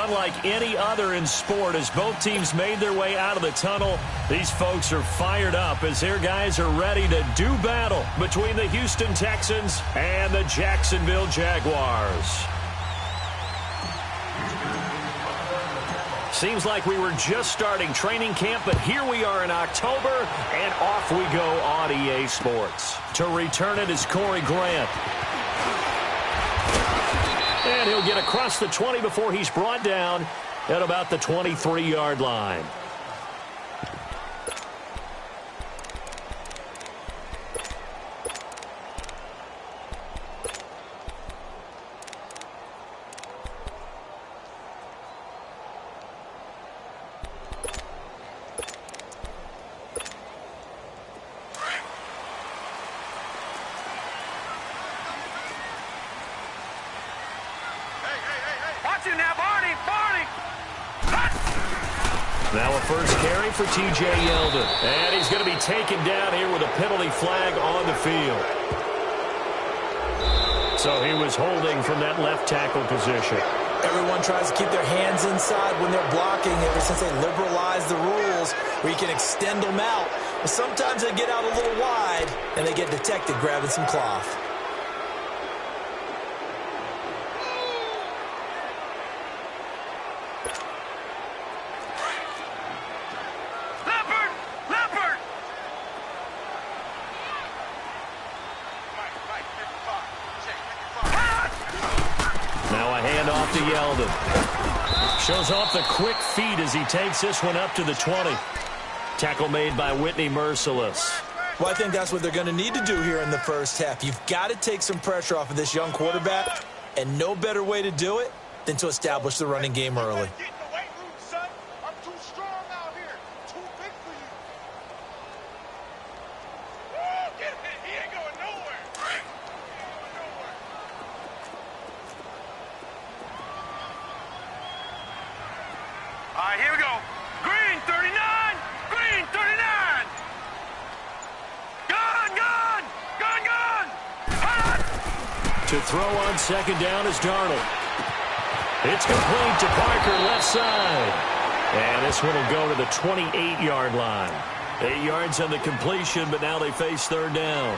unlike any other in sport. As both teams made their way out of the tunnel, these folks are fired up as their guys are ready to do battle between the Houston Texans and the Jacksonville Jaguars. Seems like we were just starting training camp, but here we are in October, and off we go on EA Sports. To return it is Corey Grant. And he'll get across the 20 before he's brought down at about the 23-yard line. Now a first carry for T.J. Yeldon. And he's going to be taken down here with a penalty flag on the field. So he was holding from that left tackle position. Everyone tries to keep their hands inside when they're blocking ever since they liberalized the rules where you can extend them out. But sometimes they get out a little wide and they get detected grabbing some cloth. To Yeldon. Shows off the quick feet as he takes this one up to the 20. Tackle made by Whitney Merciless. Well, I think that's what they're going to need to do here in the first half. You've got to take some pressure off of this young quarterback, and no better way to do it than to establish the running game early. Here we go. Green 39. Green 39. Gun. To throw on second down is Darnold. It's complete to Parker left side. And this one will go to the 28-yard line. 8 yards on the completion, but now they face third down.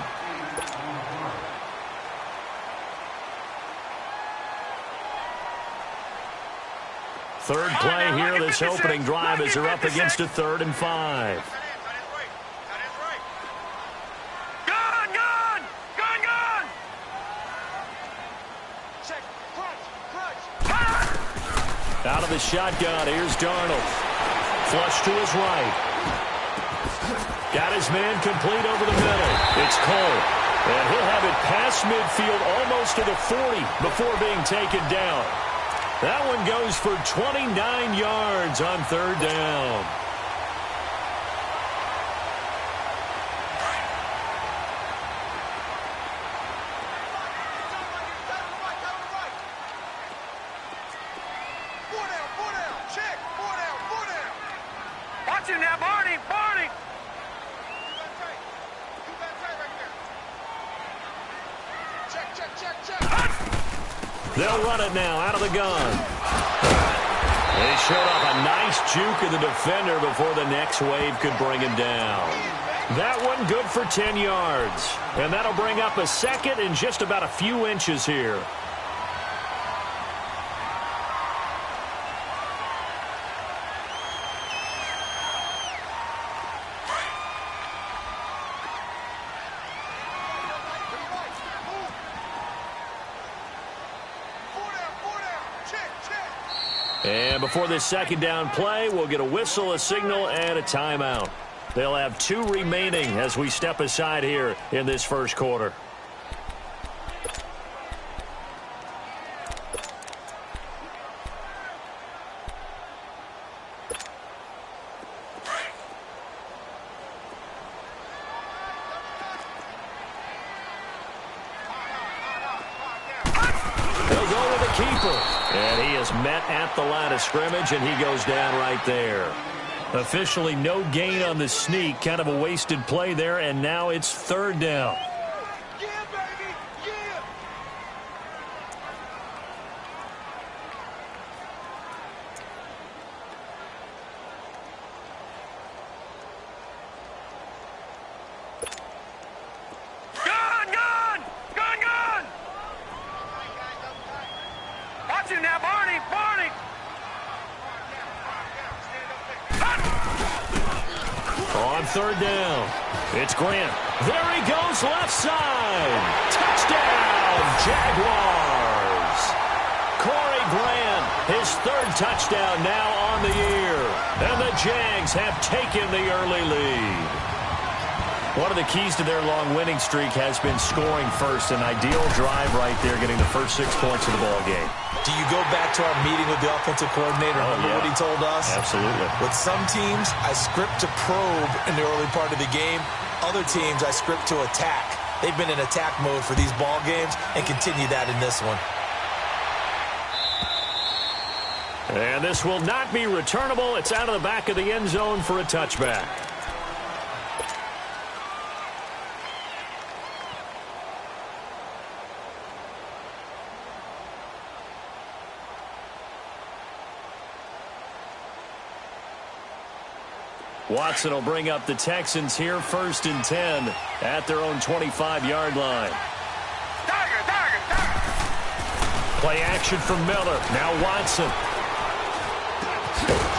Third play here, this opening drive as they're up against a 3rd and 5. Gun. Check, crunch. Out of the shotgun, here's Darnold. Flush to his right. Got his man complete over the middle. It's Cole. And he'll have it past midfield almost to the 40 before being taken down. That one goes for 29 yards on third down. Four down. Check. Four down. Watch him now, Barney. You got tight right there. Check. They'll run it now out of the gun. They showed off a nice juke of the defender before the next wave could bring him down. That one good for 10 yards. And that'll bring up a second and just about a few inches here. And before this second down play, we'll get a whistle, a signal, and a timeout. They'll have 2 remaining as we step aside here in this first quarter. They'll go with the keeper. And he is met at the line of scrimmage, and he goes down right there. Officially no gain on the sneak. Kind of a wasted play there, and now it's third down. Yeah, baby. Yeah. On third down, it's Grant. There he goes, left side. Touchdown, Jaguars. Corey Grant, his third touchdown now on the year. And the Jags have taken the early lead. One of the keys to their long winning streak has been scoring first. An ideal drive right there, getting the first 6 points of the ball game. Do you go back to our meeting with the offensive coordinator? Remember what he told us? Absolutely. With some teams, I script to probe in the early part of the game. Other teams, I script to attack. They've been in attack mode for these ball games and continue that in this one. And this will not be returnable. It's out of the back of the end zone for a touchback. Watson will bring up the Texans here, 1st and 10 at their own 25-yard line. Play action from Miller. Now Watson.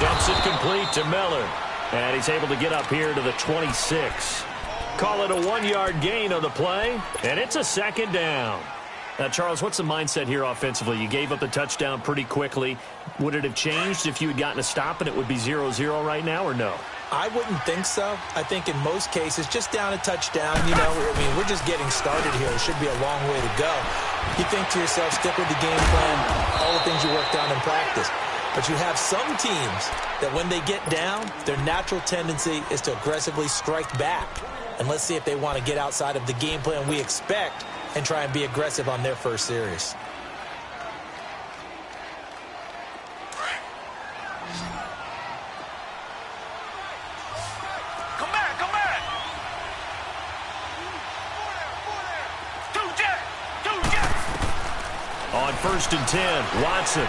Jumps it complete to Miller. And he's able to get up here to the 26. Call it a 1-yard gain on the play. And it's a 2nd down. Now, Charles, what's the mindset here offensively? You gave up the touchdown pretty quickly. Would it have changed if you had gotten a stop and it would be 0-0 right now, or no? I wouldn't think so. I think in most cases, just down a touchdown, you know, I mean, we're just getting started here. It should be a long way to go. You think to yourself, stick with the game plan, all the things you worked on in practice. But you have some teams that when they get down, their natural tendency is to aggressively strike back. And let's see if they want to get outside of the game plan we expect and try and be aggressive on their first series. Come back. Two jets. On 1st and 10, Watson.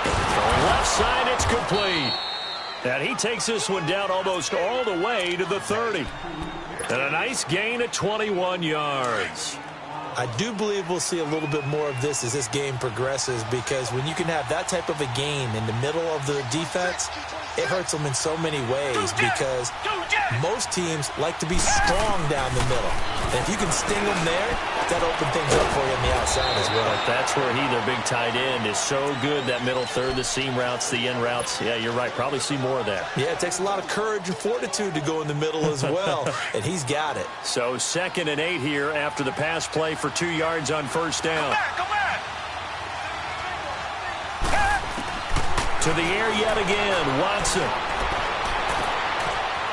The left side, it's complete. And he takes this one down almost all the way to the 30. And a nice gain of 21 yards. I do believe we'll see a little bit more of this as this game progresses, because when you can have that type of a game in the middle of the defense, it hurts them in so many ways, because most teams like to be strong down the middle. And if you can sting them there, that opens things up for you on the outside as well. That's where he, their big tight end, is so good, that middle third, the seam routes, the in routes. Yeah, you're right. Probably see more of that. Yeah, it takes a lot of courage and fortitude to go in the middle as well, and he's got it. So 2nd and 8 here after the pass play for 2 yards on 1st down. Come back. To the air yet again, Watson.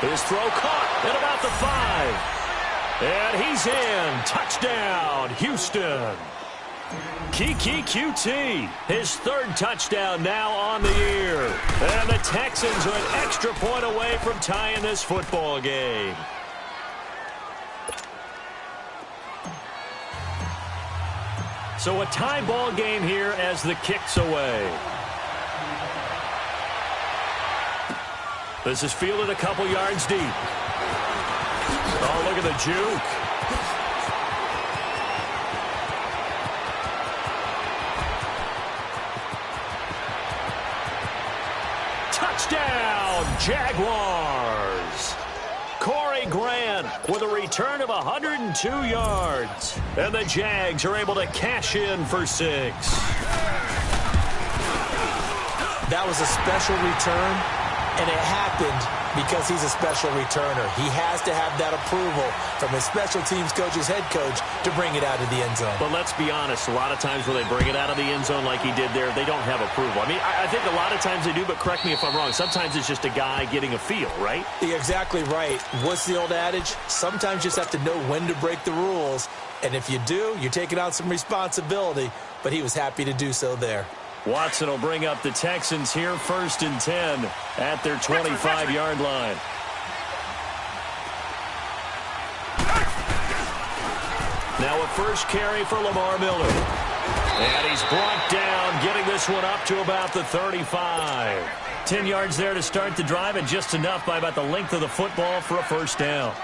His throw caught at about the 5. And he's in. Touchdown, Houston. Kiki QT, his 3rd touchdown now on the year. And the Texans are an extra point away from tying this football game. So a tie ball game here as the kick's away. This is fielded a couple yards deep. Oh, look at the juke. Touchdown, Jaguars. Corey Grant with a return of 102 yards. And the Jags are able to cash in for 6. That was a special return, and it happened because he's a special returner. He has to have that approval from his special teams coach's head coach to bring it out of the end zone. But let's be honest, a lot of times when they bring it out of the end zone like he did there, they don't have approval. I mean, I think a lot of times they do, but correct me if I'm wrong. Sometimes it's just a guy getting a feel, right? You're exactly right. What's the old adage? Sometimes you just have to know when to break the rules. And if you do, you're taking on some responsibility. But he was happy to do so there. Watson will bring up the Texans here, 1st and 10 at their 25-yard line. Now a first carry for Lamar Miller. And he's brought down, getting this one up to about the 35. 10 yards there to start the drive, and just enough by about the length of the football for a 1st down.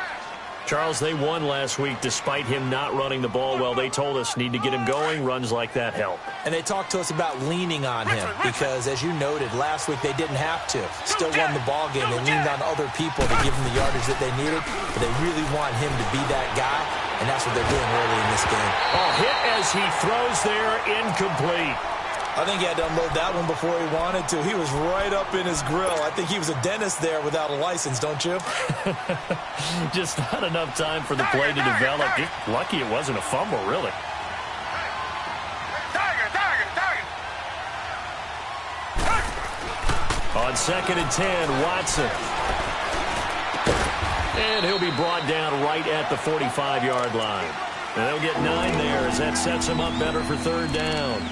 Charles, they won last week despite him not running the ball well. They told us need to get him going. Runs like that help. And they talked to us about leaning on him because, as you noted, last week they didn't have to. Still won the ball game. They leaned on other people to give him the yardage that they needed, but they really want him to be that guy, and that's what they're doing early in this game. Oh, hit as he throws there, incomplete. I think he had to unload that one before he wanted to. He was right up in his grill. I think he was a dentist there without a license, don't you? Just not enough time for the play to develop. Just lucky it wasn't a fumble, really. On 2nd and 10, Watson. And he'll be brought down right at the 45-yard line. And they'll get 9 there as that sets him up better for 3rd down.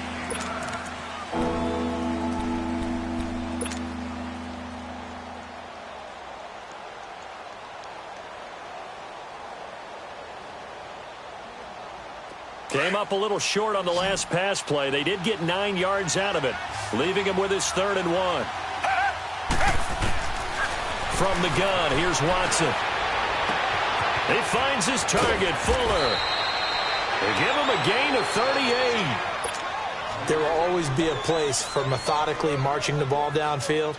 Came up a little short on the last pass play. They did get 9 yards out of it, leaving him with his 3rd and 1. From the gun, here's Watson. He finds his target, Fuller. They give him a gain of 38. There will always be a place for methodically marching the ball downfield,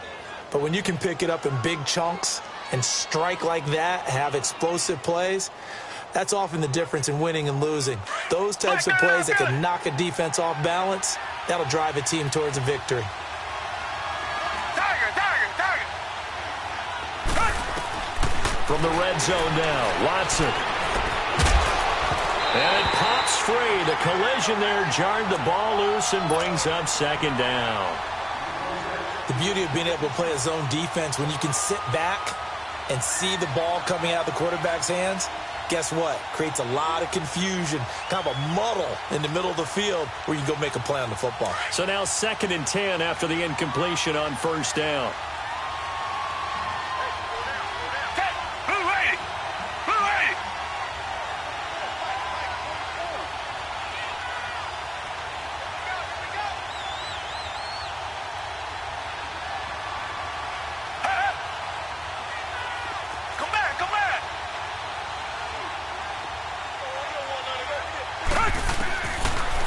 but when you can pick it up in big chunks and strike like that, have explosive plays, that's often the difference in winning and losing. Those types of plays that can knock a defense off balance, that'll drive a team towards a victory. From the red zone now, Watson. And it pops free. The collision there jarred the ball loose and brings up 2nd down. The beauty of being able to play a zone defense when you can sit back and see the ball coming out of the quarterback's hands, guess what? Creates a lot of confusion, kind of a muddle in the middle of the field where you can go make a play on the football. So now 2nd and 10 after the incompletion on 1st down.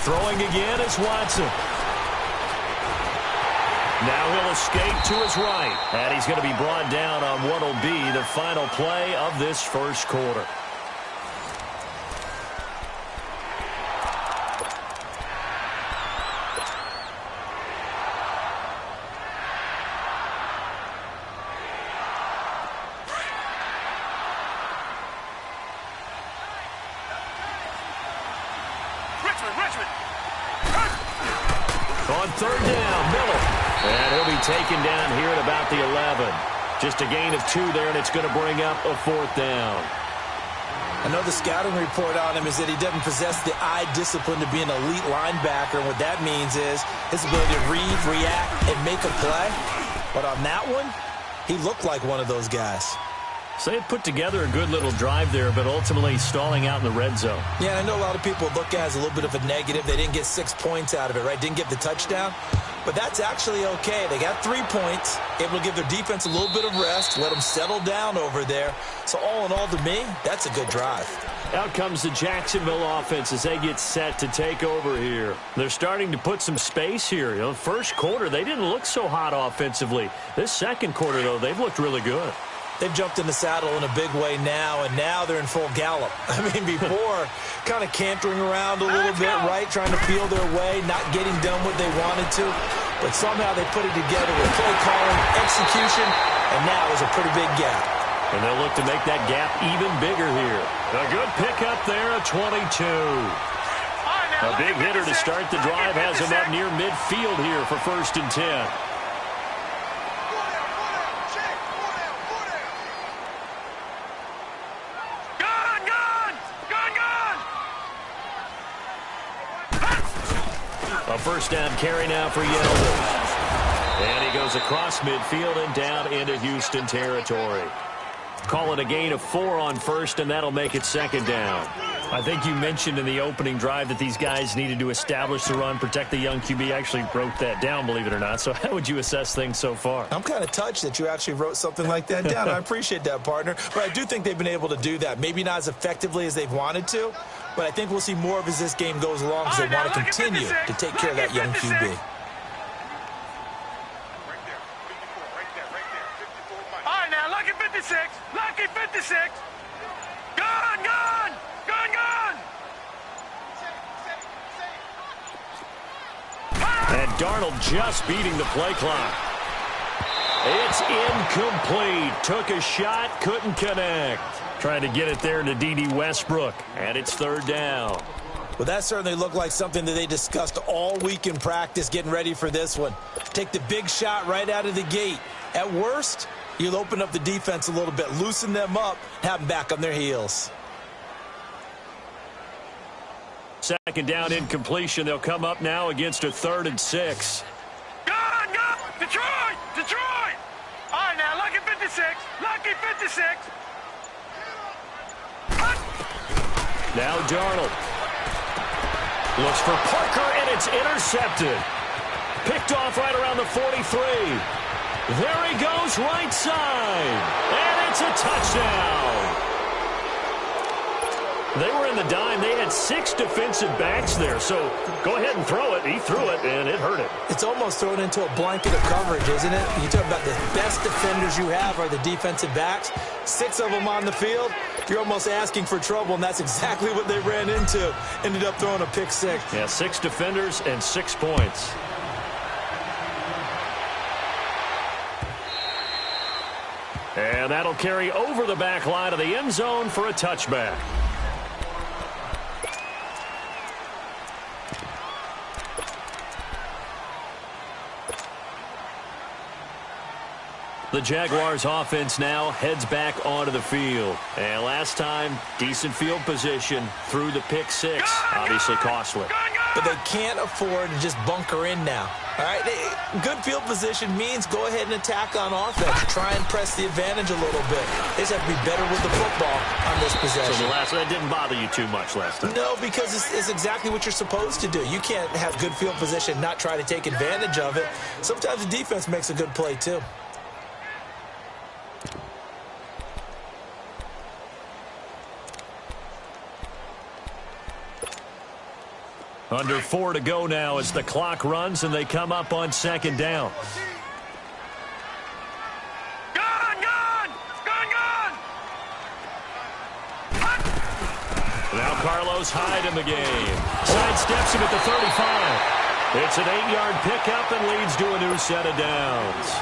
Throwing again is Watson. Now he'll escape to his right. And he's going to be brought down on what will be the final play of this 1st quarter. On 3rd down, Miller. And he'll be taken down here at about the 11. Just a gain of 2 there, and it's going to bring up a 4th down. I know the scouting report on him is that he doesn't possess the eye discipline to be an elite linebacker. And what that means is his ability to read, react, and make a play. But on that one, he looked like one of those guys. So they put together a good little drive there, but ultimately stalling out in the red zone. Yeah, I know a lot of people look at it as a little bit of a negative. They didn't get 6 points out of it, right? Didn't get the touchdown. But that's actually okay. They got 3 points, able to give their defense a little bit of rest, let them settle down over there. So all in all, to me, that's a good drive. Out comes the Jacksonville offense as they get set to take over here. They're starting to put some space here. You know, 1st quarter, they didn't look so hot offensively. This 2nd quarter, though, they've looked really good. They've jumped in the saddle in a big way now, and now they're in full gallop. I mean, before, kind of cantering around a little bit, right, trying to feel their way, not getting done what they wanted to. But somehow they put it together with play calling, execution, and now there's a pretty big gap. And they'll look to make that gap even bigger here. A good pickup there, a 22. A big hitter to start the drive has him up near midfield here for 1st and 10. A 1st down carry now for Yeldon. And he goes across midfield and down into Houston territory. Call it a gain of 4 on first, and that'll make it second down. I think you mentioned in the opening drive that these guys needed to establish the run, protect the young QB. I actually wrote that down, believe it or not. So how would you assess things so far? I'm kind of touched that you actually wrote something like that down. I appreciate that, partner. But I do think they've been able to do that. Maybe not as effectively as they've wanted to, but I think we'll see more of as this game goes along because they want to continue to take care of that young QB. All right, now, lucky 56. Lucky 56. Gone, gone. Gone, gone. And Darnold just beating the play clock. It's incomplete. Took a shot, couldn't connect. Trying to get it there to D.D. Westbrook. And it's third down. Well, that certainly looked like something that they discussed all week in practice getting ready for this one. Take the big shot right out of the gate. At worst, you'll open up the defense a little bit, loosen them up, have them back on their heels. Second down incompletion. They'll come up now against a 3rd and 6. Gone, gone. Detroit, Detroit. All right, now, lucky 56. Lucky 56. Now Darnold looks for Parker, and it's intercepted. Picked off right around the 43. There he goes, right side. And it's a touchdown. They were in the dime. They had 6 defensive backs there. So go ahead and throw it. He threw it, and it hurt him. It's almost thrown into a blanket of coverage, isn't it? You talk about the best defenders you have are the defensive backs. 6 of them on the field. You're almost asking for trouble, and that's exactly what they ran into. Ended up throwing a pick 6. Yeah, 6 defenders and 6 points. And that'll carry over the back line of the end zone for a touchback. The Jaguars offense now heads back onto the field. And last time, decent field position through the pick 6. Obviously costly. But they can't afford to just bunker in now. All right, good field position means go ahead and attack on offense. Try and press the advantage a little bit. They just have to be better with the football on this possession. So that didn't bother you too much last time? No, because it's exactly what you're supposed to do. You can't have good field position and not try to take advantage of it. Sometimes the defense makes a good play, too. Under 4 to go now as the clock runs and they come up on second down. Gone, gone. Gone, gone. Now Carlos Hyde in the game. Sidesteps him at the 35. It's an 8-yard pickup and leads to a new set of downs.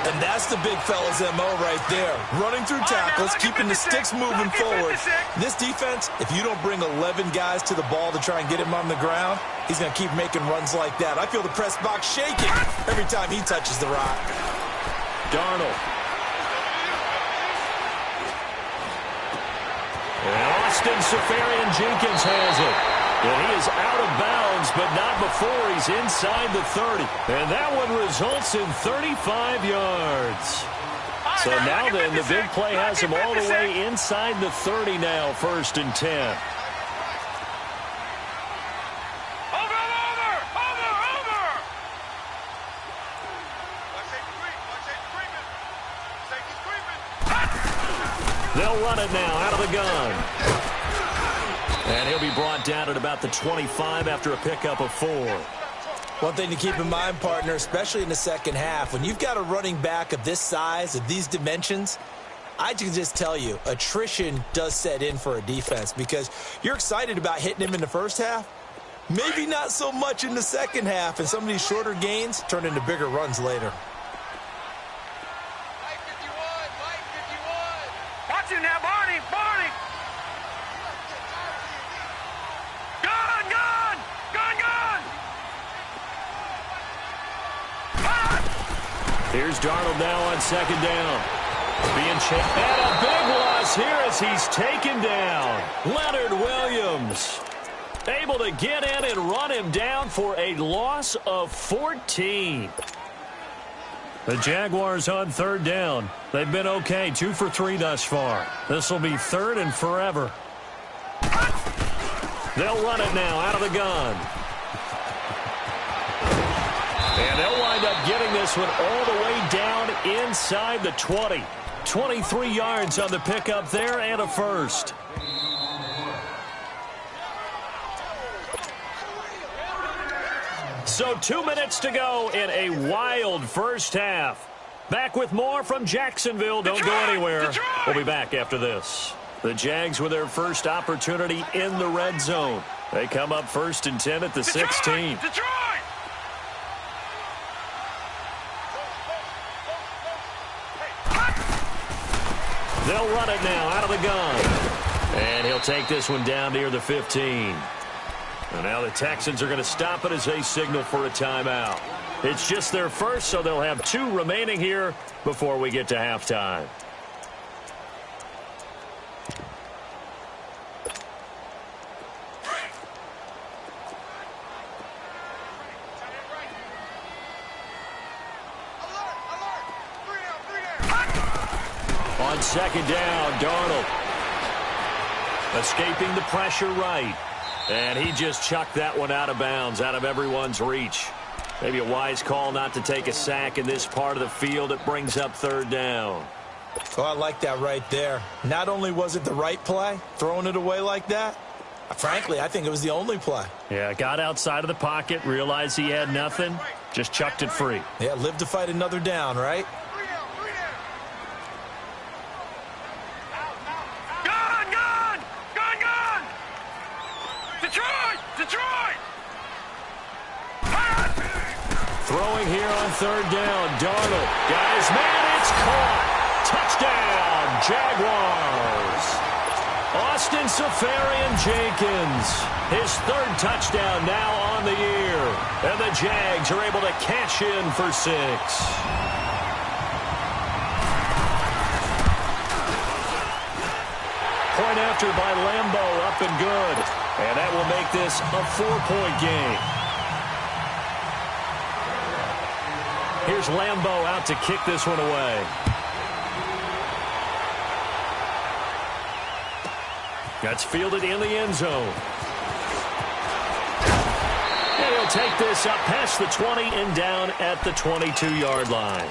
And that's the big fella's MO right there. Running through tackles, keeping the sticks moving forward. This defense, if you don't bring 11 guys to the ball to try and get him on the ground, he's going to keep making runs like that. I feel the press box shaking every time he touches the rock. Darnold. And Austin Seferian-Jenkins has it. And he is out of bounds, but not before he's inside the 30. And that one results in 35 yards. So now then, the big play has him all the way inside the 30 now, 1st and 10. Over. They'll run it now out of the gun. And he'll be brought down at about the 25 after a pickup of 4. One thing to keep in mind, partner, especially in the second half, when you've got a running back of this size, of these dimensions, I can just tell you, attrition does set in for a defense because you're excited about hitting him in the first half. Maybe not so much in the second half, and some of these shorter gains turn into bigger runs later. Watch him now, Barney. Gone. Here's Darnold now on second down. Being checked. And a big loss here as he's taken down. Leonard Williams able to get in and run him down for a loss of 14. The Jaguars on third down. They've been okay, 2 for 3 thus far. This will be third and forever. They'll run it now out of the gun. And they'll wind up getting this one all the way down inside the 20. 23 yards on the pickup there and a first. So 2 minutes to go in a wild first half. Back with more from Jacksonville. Don't go anywhere. We'll be back after this. The Jags with their first opportunity in the red zone. They come up 1st and 10 at the 16. They'll run it now out of the gun. And he'll take this one down near the 15. And now the Texans are going to stop it as they signal for a timeout. It's just their first, so they'll have 2 remaining here before we get to halftime. On second down, Darnold. Escaping the pressure right. And he just chucked that one out of bounds, out of everyone's reach. Maybe a wise call not to take a sack in this part of the field. It brings up third down. Oh, I like that right there. Not only was it the right play, throwing it away like that, frankly, I think it was the only play. Yeah, got outside of the pocket, realized he had nothing, just chucked it free. Yeah, live to fight another down, right? Throwing here on third down, Darnold. Got his man, it's caught. Touchdown, Jaguars. Austin Seferian-Jenkins, his 3rd touchdown now on the year. And the Jags are able to cash in for 6. Point after by Lambo, up and good. And that will make this a 4-point game. Here's Lambo out to kick this one away. That's fielded in the end zone. And he'll take this up past the 20 and down at the 22-yard line.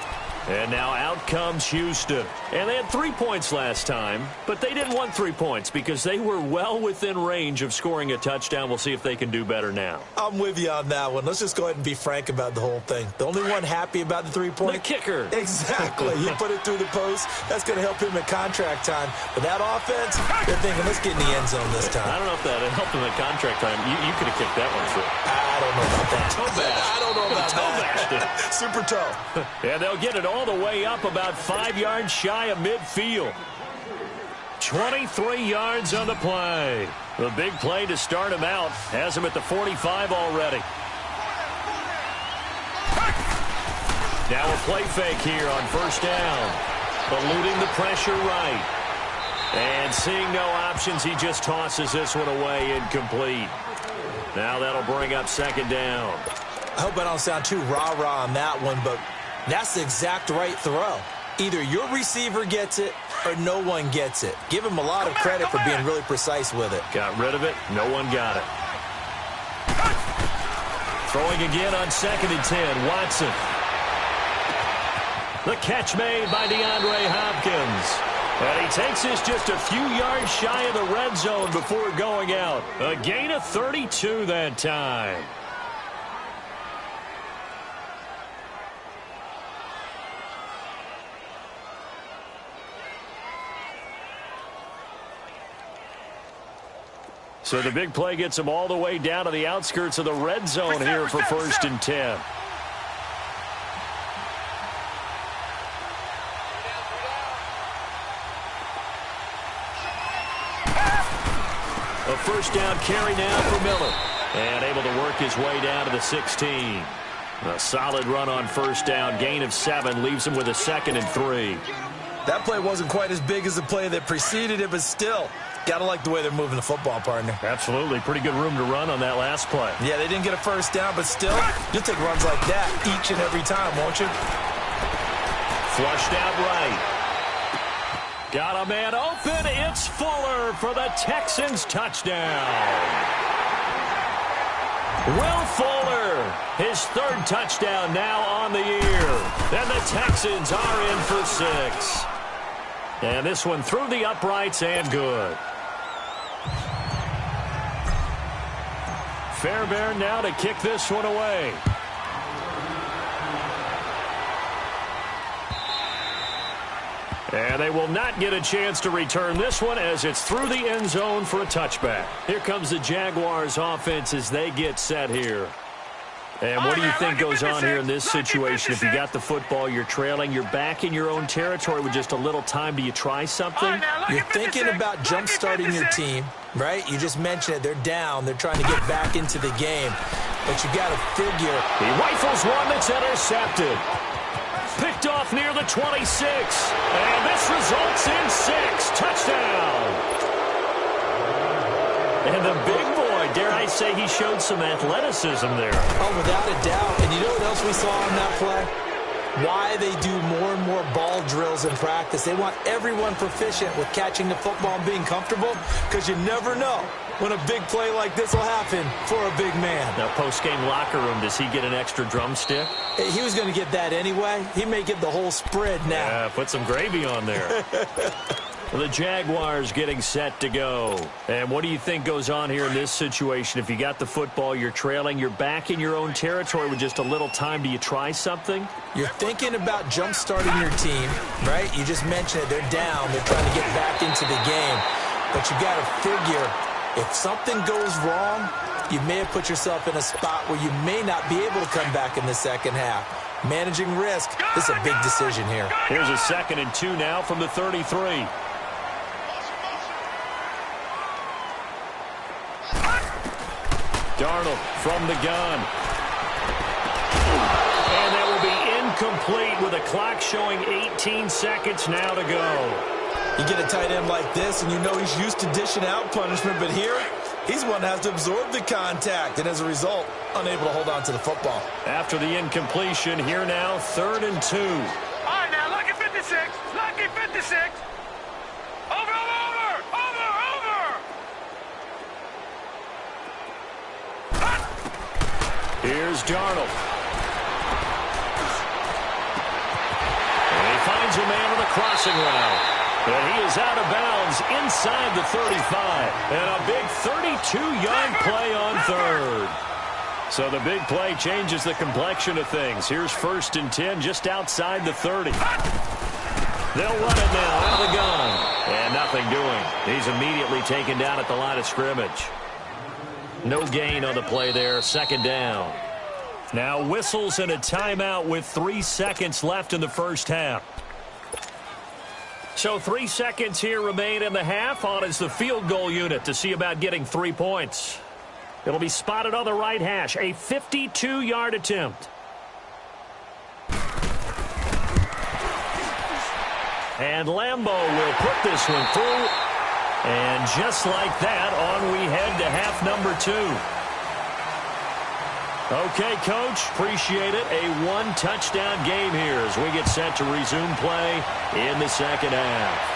And now out comes Houston. And they had 3 points last time, but they didn't want 3 points because they were well within range of scoring a touchdown. We'll see if they can do better now. I'm with you on that one. Let's just go ahead and be frank about the whole thing. The only one happy about the 3-point? The kicker. Exactly. He put it through the post. That's going to help him at contract time. But that offense, they're thinking, let's get in the end zone this time. I don't know if that helped him at contract time. You could have kicked that one through. I don't know about that. Toe bash. I don't know about toe bashed it. Super toe. And they'll get it all the way up about 5 yards shy of midfield. 23 yards on the play. The big play to start him out has him at the 45 already. Now a play fake here on first down. Eluding the pressure right. And seeing no options, he just tosses this one away incomplete. Now that'll bring up second down. I hope I don't sound too rah-rah on that one, but that's the exact right throw. Either your receiver gets it or no one gets it. Give him a lot of credit for being really precise with it. Got rid of it. No one got it. Throwing again on 2nd and 10. Watson. The catch made by DeAndre Hopkins. And he takes this just a few yards shy of the red zone before going out. A gain of 32 that time. So the big play gets him all the way down to the outskirts of the red zone here for 1st and 10. A first down carry now for Miller. And able to work his way down to the 16. A solid run on first down. Gain of 7 leaves him with a 2nd and 3. That play wasn't quite as big as the play that preceded it, but still, gotta like the way they're moving the football, partner. Absolutely. Pretty good room to run on that last play. Yeah, they didn't get a first down, but still, you'll take runs like that each and every time, won't you? Flushed out right. Got a man open. It's Fuller for the Texans touchdown. Will Fuller, his third touchdown now on the year. And the Texans are in for 6. And this one through the uprights and good. Fairbairn now to kick this one away. And they will not get a chance to return this one as it's through the end zone for a touchback. Here comes the Jaguars offense as they get set here. And what do you think goes on here in this situation? If you got the football, you're trailing, you're back in your own territory with just a little time. Do you try something? You're thinking about jump-starting your team, right? You just mentioned it. They're down. They're trying to get back into the game. But you got to figure. He rifles one that's intercepted. Picked off near the 26. And this results in 6. Touchdown. And the big boy, dare I say, he showed some athleticism there. Oh, without a doubt. And you know what else we saw on that play? Why they do more and more ball drills in practice. They want everyone proficient with catching the football and being comfortable, because you never know when a big play like this will happen for a big man. Now, post-game locker room, does he get an extra drumstick? He was going to get that anyway. He may get the whole spread now. Yeah, put some gravy on there. The Jaguars getting set to go. And what do you think goes on here in this situation? If you got the football, you're trailing, you're back in your own territory with just a little time. Do you try something? You're thinking about jump-starting your team, right? You just mentioned it. They're down. They're trying to get back into the game. But you got to figure, if something goes wrong, you may have put yourself in a spot where you may not be able to come back in the second half. Managing risk, this is a big decision here. Here's a 2nd and 2 now from the 33. Darnold from the gun. And that will be incomplete with a clock showing 18 seconds now to go. You get a tight end like this, and you know he's used to dishing out punishment, but here, he's one that has to absorb the contact, and as a result, unable to hold on to the football. After the incompletion, here now, 3rd and 2. All right, now, lucky 56. Lucky 56. Over. Here's Darnold. And he finds a man on the crossing route. And he is out of bounds inside the 35. And a big 32-yard play on 3rd. So the big play changes the complexion of things. Here's 1st and 10 just outside the 30. They'll run it now out of the gun. And nothing doing. He's immediately taken down at the line of scrimmage. No gain on the play there. 2nd down. Now whistles and a timeout with 3 seconds left in the first half. So 3 seconds here remain in the half. On is the field goal unit to see about getting 3 points. It'll be spotted on the right hash. A 52-yard attempt. And Lambeau will put this one through. And just like that, on we head to half number 2. Okay, Coach, appreciate it. A 1-touchdown game here as we get set to resume play in the second half.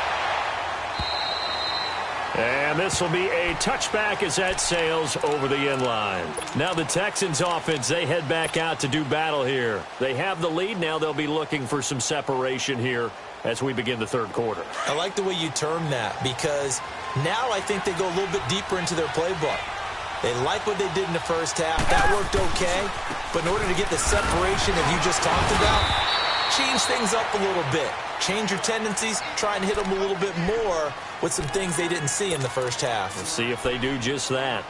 And this will be a touchback as that sails over the end line. Now the Texans offense, they head back out to do battle here. They have the lead. Now they'll be looking for some separation here as we begin the 3rd quarter. I like the way you term that, because now I think they go a little bit deeper into their playbook. They like what they did in the first half. That worked okay. But in order to get the separation that you just talked about, change things up a little bit. Change your tendencies. Try and hit them a little bit more with some things they didn't see in the first half. We'll see if they do just that.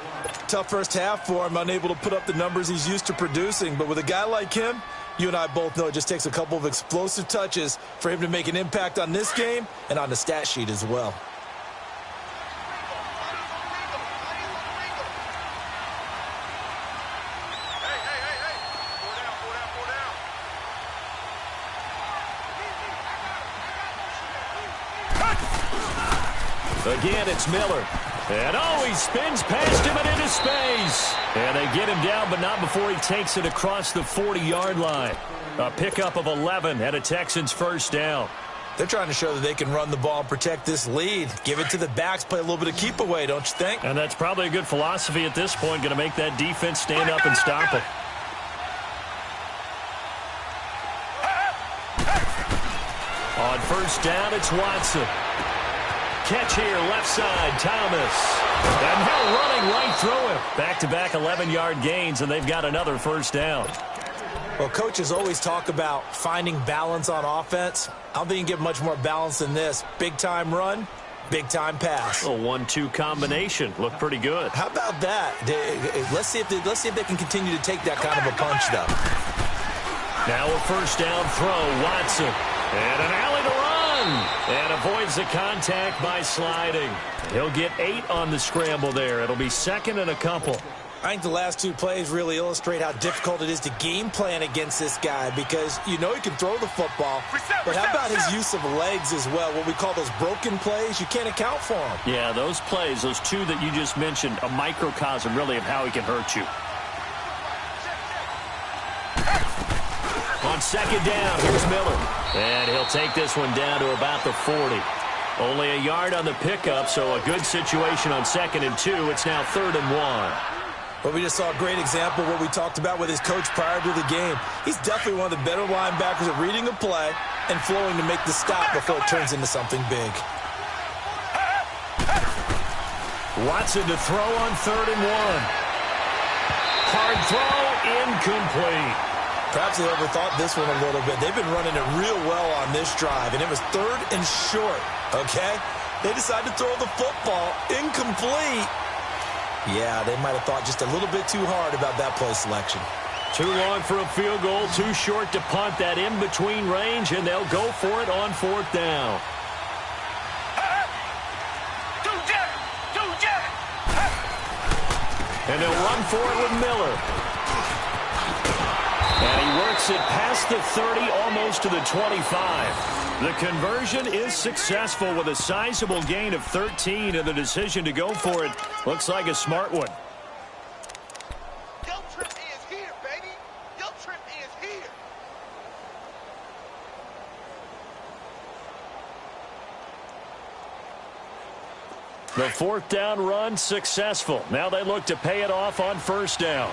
Tough first half for him, unable to put up the numbers he's used to producing. But with a guy like him, you and I both know it just takes a couple of explosive touches for him to make an impact on this game and on the stat sheet as well. Again, it's Miller. And he spins past him and into space. And they get him down, but not before he takes it across the 40-yard line. A pickup of 11 and a Texans first down. They're trying to show that they can run the ball and protect this lead. Give it to the backs, play a little bit of keep away, don't you think? And that's probably a good philosophy at this point, going to make that defense stand up and stop it. On first down, it's Watson. Catch here, left side, Thomas. And now running right through him. Back-to-back 11-yard gains, and they've got another first down. Well, coaches always talk about finding balance on offense. I don't think you can get much more balance than this. Big-time run, big-time pass. A 1-2 combination. Looked pretty good. How about that? Let's see if they can continue to take that kind of a punch, though. Now a first down throw, Watson. And an alley to run. And avoids the contact by sliding. He'll get 8 on the scramble there. It'll be second and a couple. I think the last 2 plays really illustrate how difficult it is to game plan against this guy because you know he can throw the football, but how about his use of legs as well? What we call those broken plays, you can't account for them. Yeah, those plays, those 2 that you just mentioned, a microcosm really of how he can hurt you. On second down, here's Miller. And he'll take this one down to about the 40. Only a yard on the pickup, so a good situation on 2nd and 2. It's now 3rd and 1. But we just saw a great example of what we talked about with his coach prior to the game. He's definitely one of the better linebackers at reading a play and flowing to make the stop before it turns into something big. Watson to throw on 3rd and 1. Hard throw, incomplete. Perhaps they overthought this one a little bit. They've been running it real well on this drive, and it was 3rd and short, okay? They decided to throw the football, incomplete. Yeah, they might have thought just a little bit too hard about that play selection. Too long for a field goal, too short to punt that in-between range, and they'll go for it on 4th down. And they'll run for it with Miller. And he works it past the 30, almost to the 25. The conversion is successful with a sizable gain of 13, and the decision to go for it looks like a smart one. Your trip is here, baby. Your trip is here. The 4th down run successful. Now they look to pay it off on 1st down.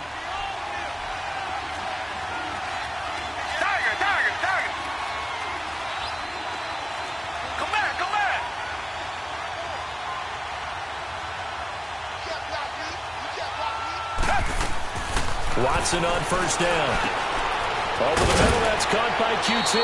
Watson on 1st down. Over the middle, that's caught by QT.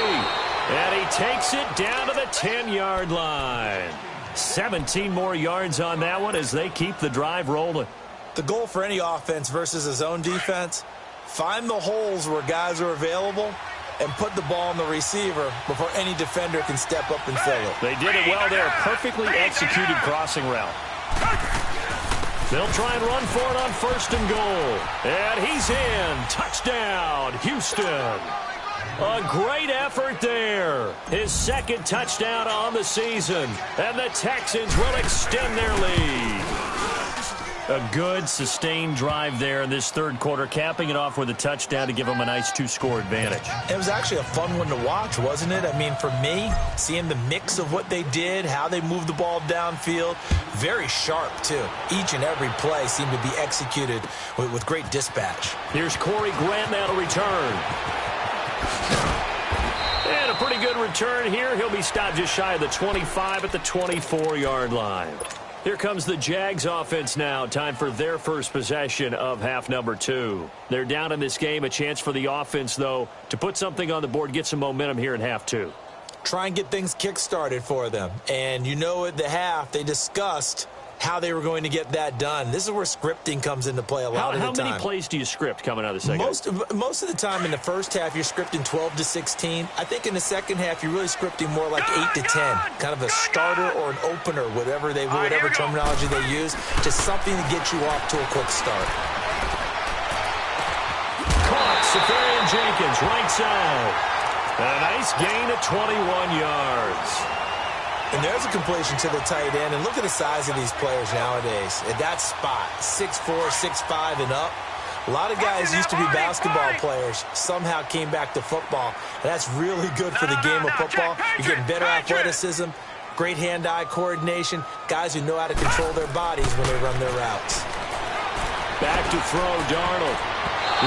And he takes it down to the 10-yard line. 17 more yards on that one as they keep the drive rolling. The goal for any offense versus a zone defense, find the holes where guys are available and put the ball on the receiver before any defender can step up and fill it. They did it well there. Perfectly executed crossing route. They'll try and run for it on 1st and goal. And he's in. Touchdown, Houston. A great effort there. His 2nd touchdown on the season. And the Texans will extend their lead. A good, sustained drive there in this 3rd quarter, capping it off with a touchdown to give them a nice 2-score advantage. It was actually a fun one to watch, wasn't it? I mean, for me, seeing the mix of what they did, how they moved the ball downfield, very sharp, too. Each and every play seemed to be executed with great dispatch. Here's Corey Grant now to return. And a pretty good return here. He'll be stopped just shy of the 25 at the 24-yard line. Here comes the Jags offense now. Time for their first possession of half number 2. They're down in this game. A chance for the offense, though, to put something on the board, get some momentum here in half 2. Try and get things kick-started for them. And you know at the half, they discussed how they were going to get that done. This is where scripting comes into play a lot of the time. How many plays do you script coming out of the second? Most of the time in the first half, you're scripting 12 to 16. I think in the second half, you're really scripting more like 8 to 10. Kind of a starter or an opener, whatever terminology they use, to something to get you off to a quick start. Caught, Safarian Jenkins, right side. A nice gain of 21 yards. And there's a completion to the tight end. And look at the size of these players nowadays. At that spot, 6'4", 6'5", and up. A lot of guys used to be basketball players, somehow came back to football. And that's really good for the game of football. You're getting better athleticism, great hand-eye coordination, guys who know how to control their bodies when they run their routes. Back to throw, Darnold.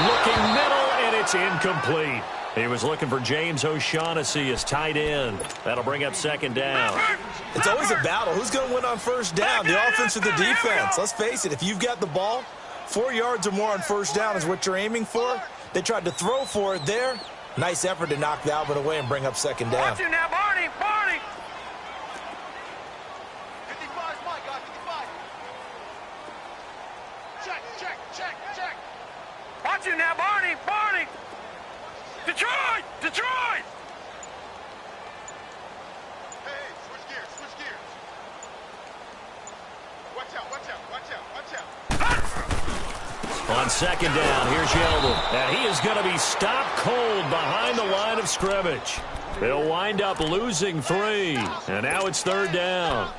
Looking middle, and it's incomplete. He was looking for James O'Shaughnessy as tight end. That'll bring up second down. It's always a battle. Who's going to win on first down, the offense or the defense? Let's face it, if you've got the ball, 4 yards or more on first down is what you're aiming for. They tried to throw for it there. Nice effort to knock Dalvin away and bring up second down. Watch you now, Barney, Barney. 55's my guy, 55. Check. Watch you now, Barney, Barney. Detroit! Detroit! Hey, switch gears. Watch out. On second down, here's Yeldon. And he is going to be stopped cold behind the line of scrimmage. They'll wind up losing 3. And now it's third down.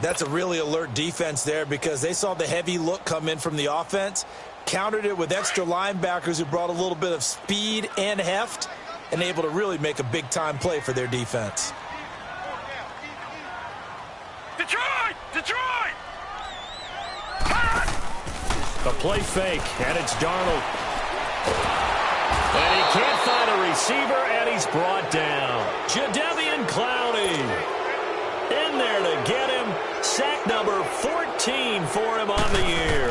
That's a really alert defense there because they saw the heavy look come in from the offense, countered it with extra linebackers who brought a little bit of speed and heft, and able to really make a big-time play for their defense. Detroit! A play fake, and it's Darnold. And he can't find a receiver, and he's brought down. Jadeveon Clowney in there to get him. Sack number 14 for him on the year.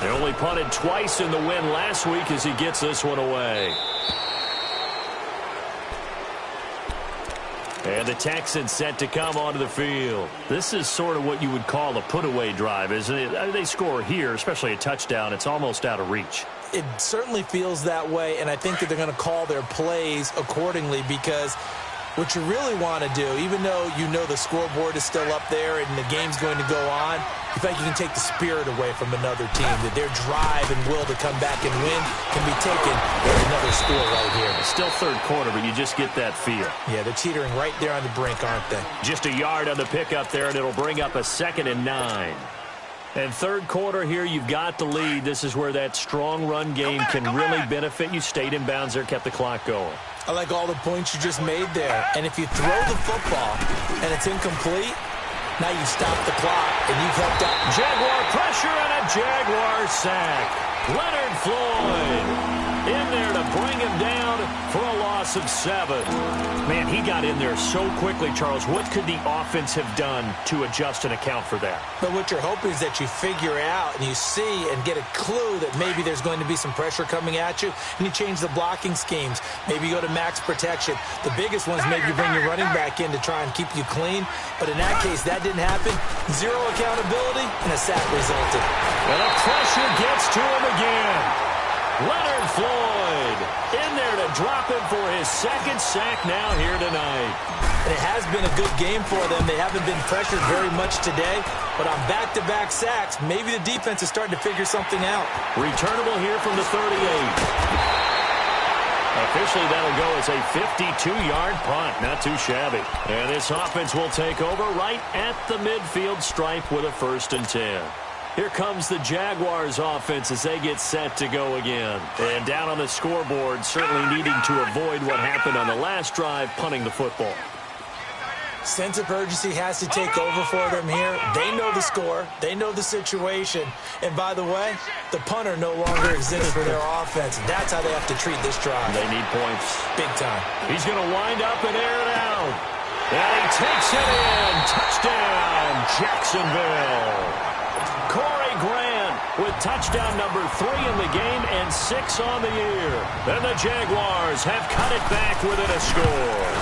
They only punted twice in the win last week as he gets this one away. And the Texans set to come onto the field. This is sort of what you would call a put-away drive, isn't it? They score here, especially a touchdown. It's almost out of reach. It certainly feels that way, and I think that they're going to call their plays accordingly because what you really want to do, even though you know the scoreboard is still up there and the game's going to go on, you think you can take the spirit away from another team, that their drive and will to come back and win can be taken with another score right here. It's still third quarter, but you just get that feel. Yeah, they're teetering right there on the brink, aren't they? Just a yard on the pickup there, and it'll bring up a 2nd and 9. And third quarter here, you've got the lead. This is where that strong run game can really benefit you. Stayed in bounds there, kept the clock going. I like all the points you just made there. And if you throw the football and it's incomplete, now you stop the clock and you've helped out. Jaguar pressure and a Jaguar sack. Leonard Floyd in there to bring him down for a loss of 7. Man, he got in there so quickly, Charles. What could the offense have done to adjust and account for that? But what you're hoping is that you figure out and you see and get a clue that maybe there's going to be some pressure coming at you, and you change the blocking schemes. Maybe you go to max protection. The biggest one is maybe you bring your running back in to try and keep you clean. But in that case, that didn't happen. 0 accountability, and a sack resulted. And the pressure gets to him again. Leonard Floyd in there to drop him for his 2nd sack now here tonight. And it has been a good game for them. They haven't been pressured very much today, but on back-to-back sacks, maybe the defense is starting to figure something out. Returnable here from the 38. Officially, that'll go as a 52-yard punt. Not too shabby. And this offense will take over right at the midfield stripe with a 1st and 10. Here comes the Jaguars offense as they get set to go again. And down on the scoreboard, certainly needing to avoid what happened on the last drive, punting the football. Sense of urgency has to take over for them here. They know the score. They know the situation. And by the way, the punter no longer exists for their offense. That's how they have to treat this drive. They need points. Big time. He's going to wind up and air it out. And he takes it in. Touchdown, Jacksonville. Corey Grant with touchdown number 3 in the game and 6 on the year. And the Jaguars have cut it back within a score.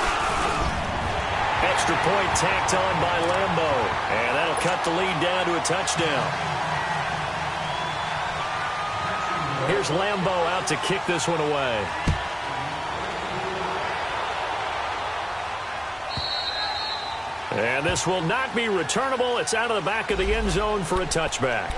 Extra point tacked on by Lambo. And that'll cut the lead down to a touchdown. Here's Lambo out to kick this one away. And this will not be returnable. It's out of the back of the end zone for a touchback.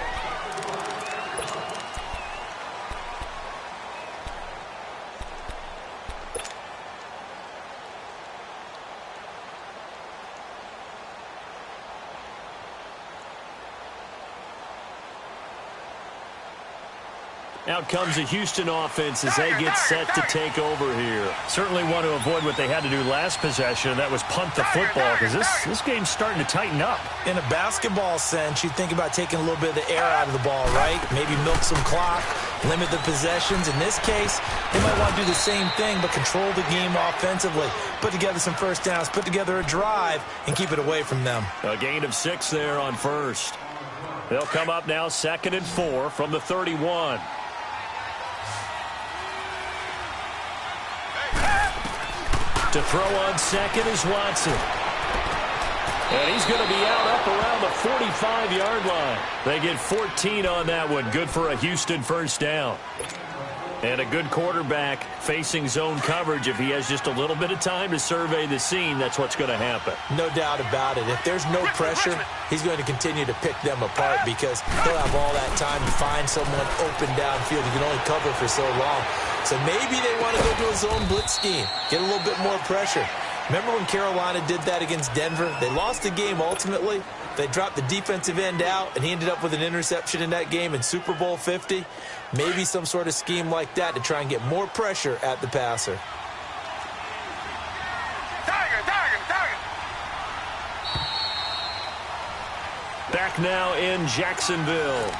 Out comes the Houston offense as they get set to take over here. Certainly want to avoid what they had to do last possession. That was punt the football because this game's starting to tighten up. In a basketball sense, you think about taking a little bit of the air out of the ball, right? Maybe milk some clock, limit the possessions. In this case, they might want to do the same thing but control the game offensively. Put together some first downs, put together a drive, and keep it away from them. A gain of 6 there on first. They'll come up now 2nd and 4 from the 31. To throw on second is Watson. And he's going to be out up around the 45-yard line. They get 14 on that one. Good for a Houston first down. And a good quarterback facing zone coverage. If he has just a little bit of time to survey the scene, that's what's going to happen. No doubt about it. If there's no pressure, he's going to continue to pick them apart because he'll have all that time to find someone open downfield. He can only cover for so long. So maybe they want to go to a zone blitz scheme, get a little bit more pressure. Remember when Carolina did that against Denver? They lost the game ultimately. They dropped the defensive end out, and he ended up with an interception in that game in Super Bowl 50. Maybe some sort of scheme like that to try and get more pressure at the passer. Target. Back now in Jacksonville.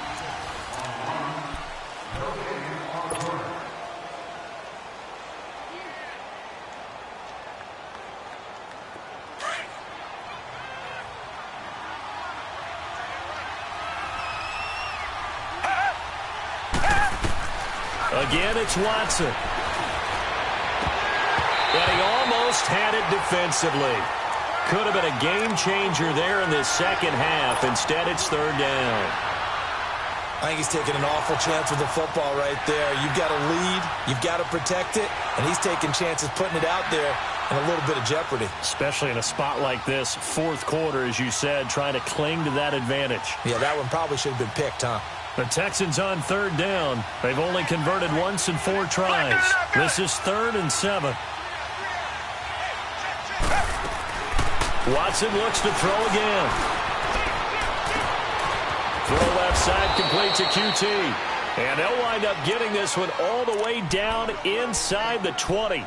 Again, it's Watson. And he almost had it defensively. Could have been a game changer there in this second half. Instead, it's 3rd down. I think he's taking an awful chance with the football right there. You've got to lead, you've got to protect it, and he's taking chances putting it out there in a little bit of jeopardy. Especially in a spot like this, 4th quarter, as you said, trying to cling to that advantage. Yeah, that one probably should have been picked, huh? The Texans on 3rd down. They've only converted once in 4 tries. This is 3rd and 7. Watson looks to throw again. Throw left side, complete to QT. And they'll wind up getting this one all the way down inside the 20.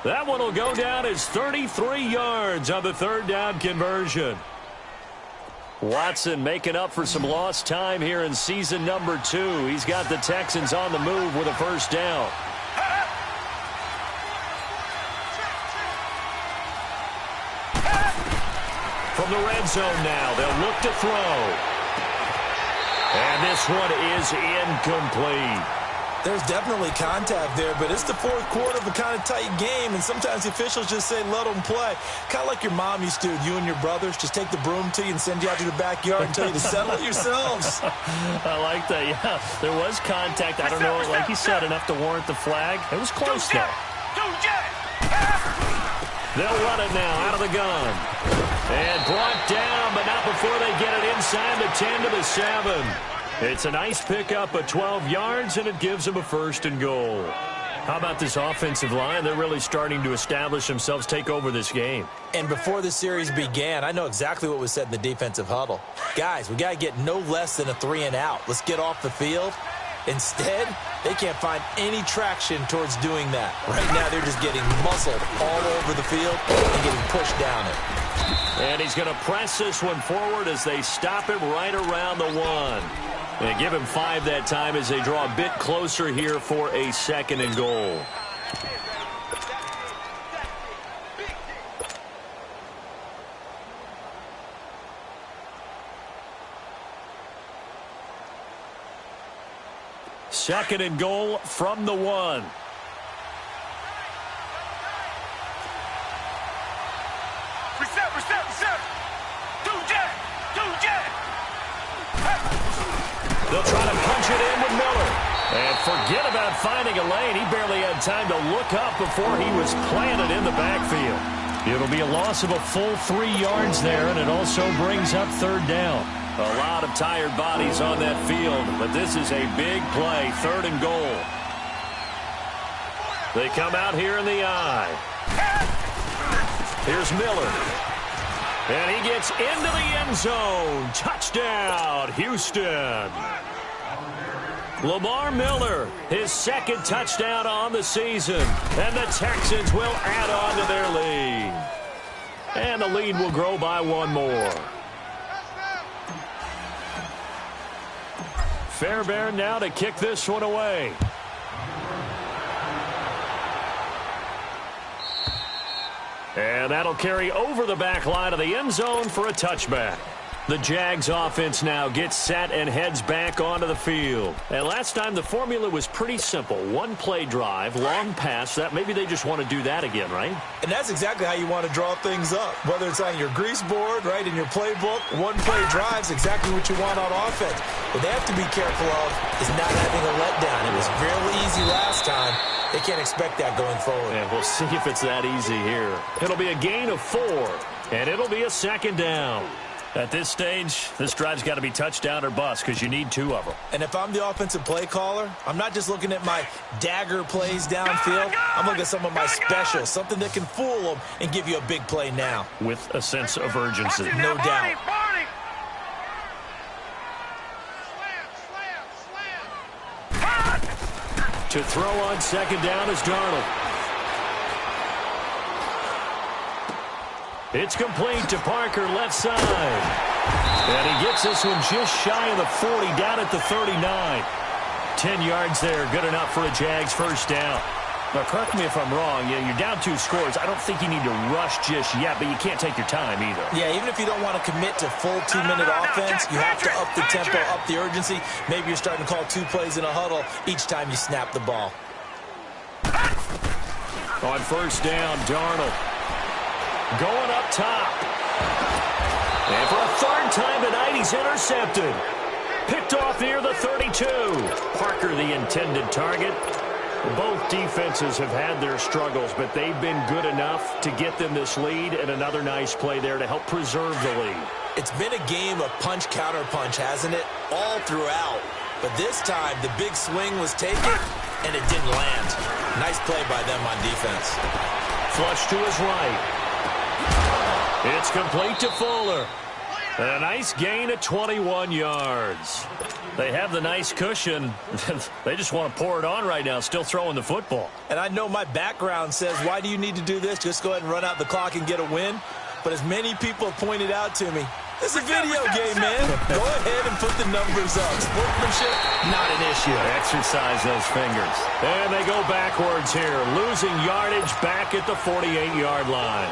That one will go down as 33 yards on the 3rd down conversion. Watson making up for some lost time here in season number 2. He's got the Texans on the move with a first down. From the red zone now, they'll look to throw. And this one is incomplete. There's definitely contact there, but it's the 4th quarter of a kind of tight game, and sometimes the officials just say, let them play. Kind of like your mom used to, you and your brothers, just take the broom to you and send you out to the backyard and tell you to settle it yourselves. I like that, yeah. There was contact. I don't know, like you said, enough to warrant the flag. It was close, though. They'll run it now out of the gun. And brought down, but not before they get it inside the 10 to the 7. It's a nice pickup of 12 yards, and it gives them a 1st and goal. How about this offensive line? They're really starting to establish themselves, take over this game. And before the series began, I know exactly what was said in the defensive huddle. Guys, we got to get no less than a 3 and out. Let's get off the field. Instead, they can't find any traction towards doing that. Right now, they're just getting muscled all over the field and getting pushed down it. And he's going to press this one forward as they stop him right around the 1. And give him 5 that time as they draw a bit closer here for a 2nd and goal. Second and goal from the 1. Reset. Two jet. They'll try to punch it in with Miller. And forget about finding a lane. He barely had time to look up before he was planted in the backfield. It'll be a loss of a full 3 yards there, and it also brings up 3rd down. A lot of tired bodies on that field, but this is a big play, 3rd and goal. They come out here in the eye. Here's Miller. And he gets into the end zone. Touchdown, Houston. Lamar Miller, his second touchdown on the season. And the Texans will add on to their lead. And the lead will grow by one more. Fairbairn now to kick this one away. And that'll carry over the back line of the end zone for a touchback. The Jags offense now gets set and heads back onto the field. And last time the formula was pretty simple. One play drive, long pass. That maybe they just want to do that again, right? And that's exactly how you want to draw things up. Whether it's on your grease board, right, in your playbook, one play drive's exactly what you want on offense. What they have to be careful of is not having a letdown. It was fairly easy last time. They can't expect that going forward. And we'll see if it's that easy here. It'll be a gain of 4, and it'll be a second down. At this stage, this drive's got to be touchdown or bust because you need 2 of them. And if I'm the offensive play caller, I'm not just looking at my dagger plays downfield. I'm looking at some of my specials, something that can fool them and give you a big play now. With a sense of urgency. No doubt. To throw on second down is Darnold. It's complete to Parker, left side. And he gets this one just shy of the 40, down at the 39. 10 yards there, good enough for a Jags first down. Now, correct me if I'm wrong. You're down 2 scores. I don't think you need to rush just yet, but you can't take your time either. Yeah, even if you don't want to commit to full 2-minute offense, you have to up the tempo, up the urgency. Maybe you're starting to call 2 plays in a huddle each time you snap the ball. On first down, Darnold. Going up top. And for a third time tonight, he's intercepted. Picked off near the 32. Parker, the intended target. Both defenses have had their struggles, but they've been good enough to get them this lead, and another nice play there to help preserve the lead. It's been a game of punch-counter-punch, hasn't it? All throughout. But this time, the big swing was taken, and it didn't land. Nice play by them on defense. Flush to his right. It's complete to Fuller. And a nice gain of 21 yards. They have the nice cushion. They just want to pour it on right now, still throwing the football. And I know my background says, why do you need to do this? Just go ahead and run out the clock and get a win. But as many people have pointed out to me, it's a video game, man. Go ahead and put the numbers up. Sportsmanship, not an issue. Exercise those fingers. And they go backwards here, losing yardage back at the 48-yard line.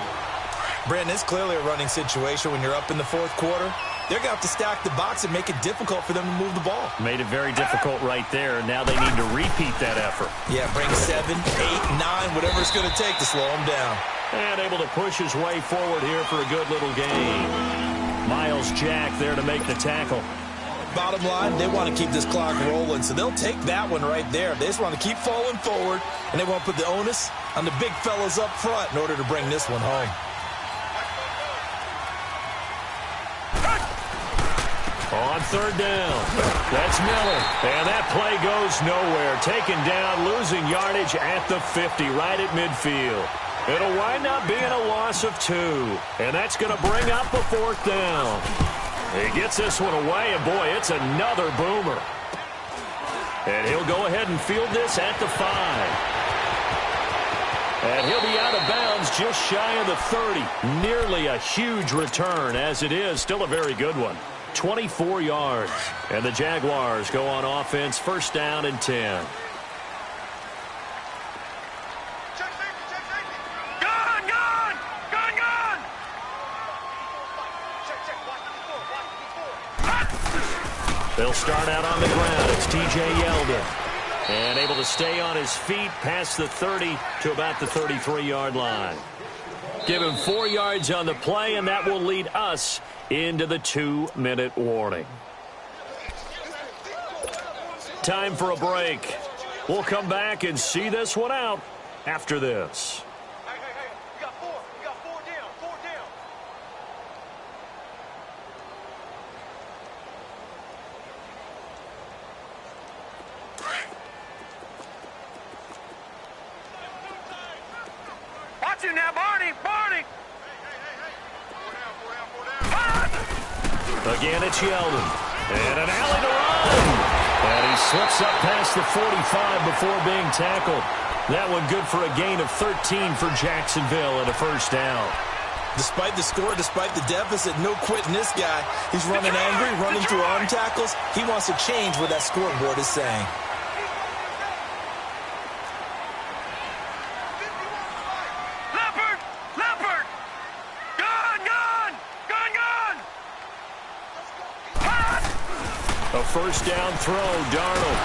Brandon, it's clearly a running situation when you're up in the 4th quarter. They're going to have to stack the box and make it difficult for them to move the ball. Made it very difficult right there. Now they need to repeat that effort. Yeah, bring 7, 8, 9, whatever it's going to take to slow them down. And able to push his way forward here for a good little gain. Miles Jack there to make the tackle. Bottom line, they want to keep this clock rolling, so they'll take that one right there. They just want to keep falling forward, and they want to put the onus on the big fellas up front in order to bring this one home. On third down, that's Miller. And that play goes nowhere. Taken down, losing yardage at the 50, right at midfield. It'll wind up being a loss of 2. And that's going to bring up a 4th down. He gets this one away, and boy, it's another boomer. And he'll go ahead and field this at the 5. And he'll be out of bounds just shy of the 30. Nearly a huge return, as it is. Still a very good one. 24 yards. And the Jaguars go on offense, first down and 10. They'll start out on the ground. It's T.J. Yeldon. And able to stay on his feet past the 30 to about the 33-yard line. Give him 4 yards on the play, and that will lead us into the 2-minute warning. Time for a break. We'll come back and see this one out after this. Hey, you got 4. You got 4 down. 4 down. Watch him now, Barney. Barney. Hey. 4 down. Again, it's Yeldon. And an alley to run. And he slips up past the 45 before being tackled. That one good for a gain of 13 for Jacksonville and a first down. Despite the score, despite the deficit, no quitting this guy. He's running angry, running through arm tackles. He wants to change what that scoreboard is saying. Leopard! Leopard! Gun! Gun! Gun! Gun! A first down throw, Darnold.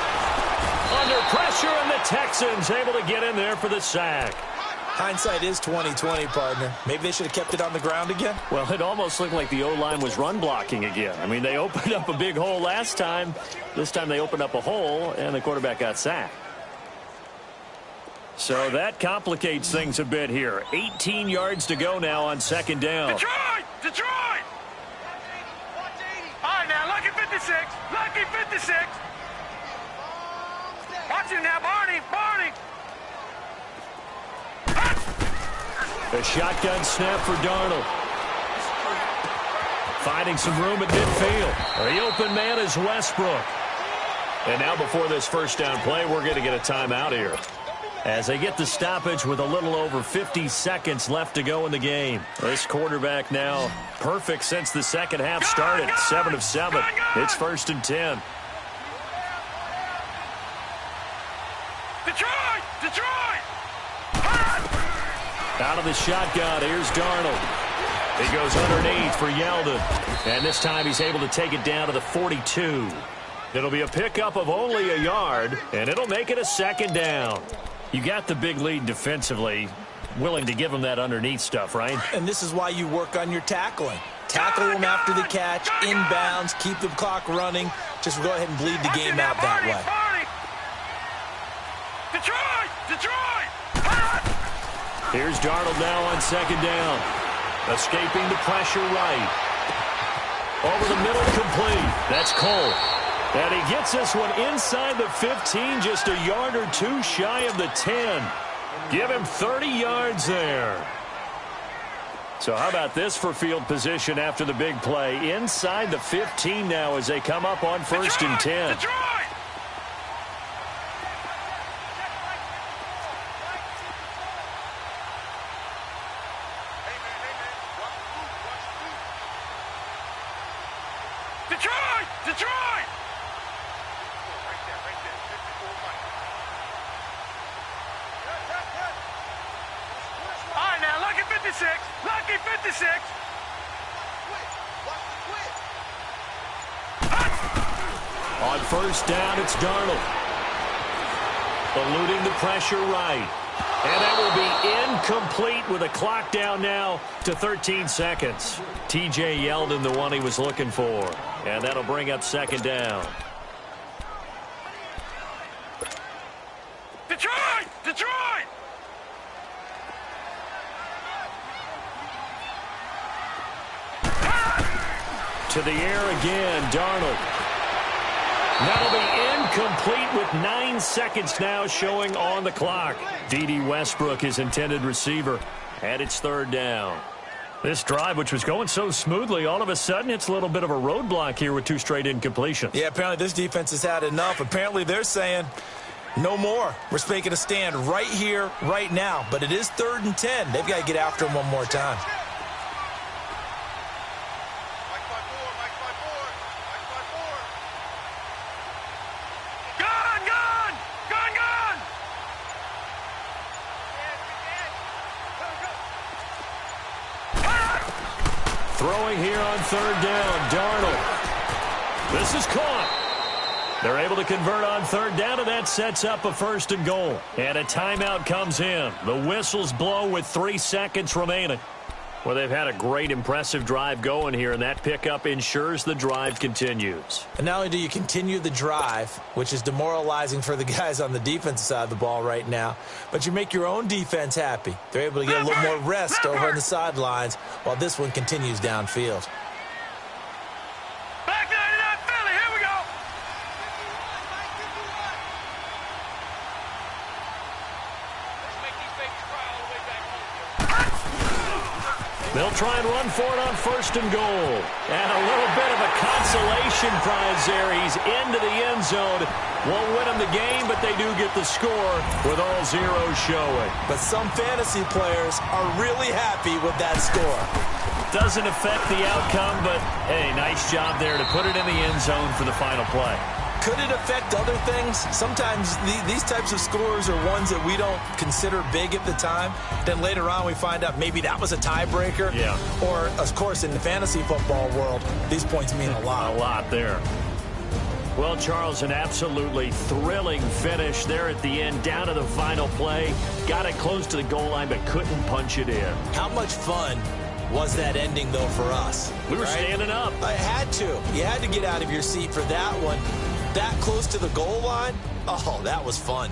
Under pressure, and the Texans able to get in there for the sack. Hindsight is 20/20, partner. Maybe they should have kept it on the ground again. Well, it almost looked like the O-line was run blocking again. I mean, they opened up a big hole last time. This time they opened up a hole, and the quarterback got sacked. So that complicates things a bit here. 18 yards to go now on second down. Detroit! Detroit! All right, now, lucky 56. Lucky 56. Watch him now, Barney. Barney. A shotgun snap for Darnold. Finding some room at midfield. The open man is Westbrook. And now before this first down play, we're going to get a timeout here, as they get the stoppage with a little over 50 seconds left to go in the game. This quarterback now perfect since the second half started. 7 of 7. It's 1st and 10. Detroit! Detroit! Out of the shotgun, here's Darnold. He goes underneath for Yeldon. And this time he's able to take it down to the 42. It'll be a pickup of only a yard, and it'll make it a second down. You got the big lead defensively. Willing to give him that underneath stuff, right? And this is why you work on your tackling. Tackle him after the catch, inbounds, keep the clock running. Just go ahead and bleed the game out that way. Detroit! Detroit! Here's Darnold now on second down. Escaping the pressure right. Over the middle, complete. That's Cole. And he gets this one inside the 15, just a yard or two shy of the 10. Give him 30 yards there. So how about this for field position after the big play? Inside the 15 now as they come up on 1st and 10. Detroit! Detroit! Detroit! All right, now, lucky 56. Lucky 56. On first down, it's Darnold. Eluding the pressure right. And that will be incomplete with a clock down now to 13 seconds. T.J. Yeldon, the one he was looking for. And that'll bring up second down. Detroit! Detroit! To the air again, Darnold. That'll be incomplete with 9 seconds now showing on the clock. D.D. Westbrook, his intended receiver, and it's third down. This drive, which was going so smoothly, all of a sudden it's a little bit of a roadblock here with 2 straight incompletions. Yeah, apparently this defense has had enough. Apparently they're saying no more. We're making a stand right here, right now. But it is 3rd and 10. They've got to get after him one more time. Throwing here on third down, Darnold. This is caught. They're able to convert on third down, and that sets up a 1st and goal. And a timeout comes in. The whistles blow with 3 seconds remaining. Well, they've had a great, impressive drive going here, and that pickup ensures the drive continues. And not only do you continue the drive, which is demoralizing for the guys on the defensive side of the ball right now, but you make your own defense happy. They're able to get a little more rest over on the sidelines while this one continues downfield. Back 99 Philly, here we go. Let's make these babies cry all the way back home. They'll try and run for it on 1st and goal. And a little bit of a consolation prize there. He's into the end zone. Won't win him the game, but they do get the score with all zeros showing. But some fantasy players are really happy with that score. Doesn't affect the outcome, but, hey, nice job there to put it in the end zone for the final play. Could it affect other things? Sometimes these types of scores are ones that we don't consider big at the time. Then later on we find out maybe that was a tiebreaker. Yeah. Or, of course, in the fantasy football world, these points mean a lot. A lot there. Well, Charles, an absolutely thrilling finish there at the end, down to the final play. Got it close to the goal line, but couldn't punch it in. How much fun was that ending, though, for us? We were standing up. I had to. You had to get out of your seat for that one. That close to the goal line? Oh, that was fun.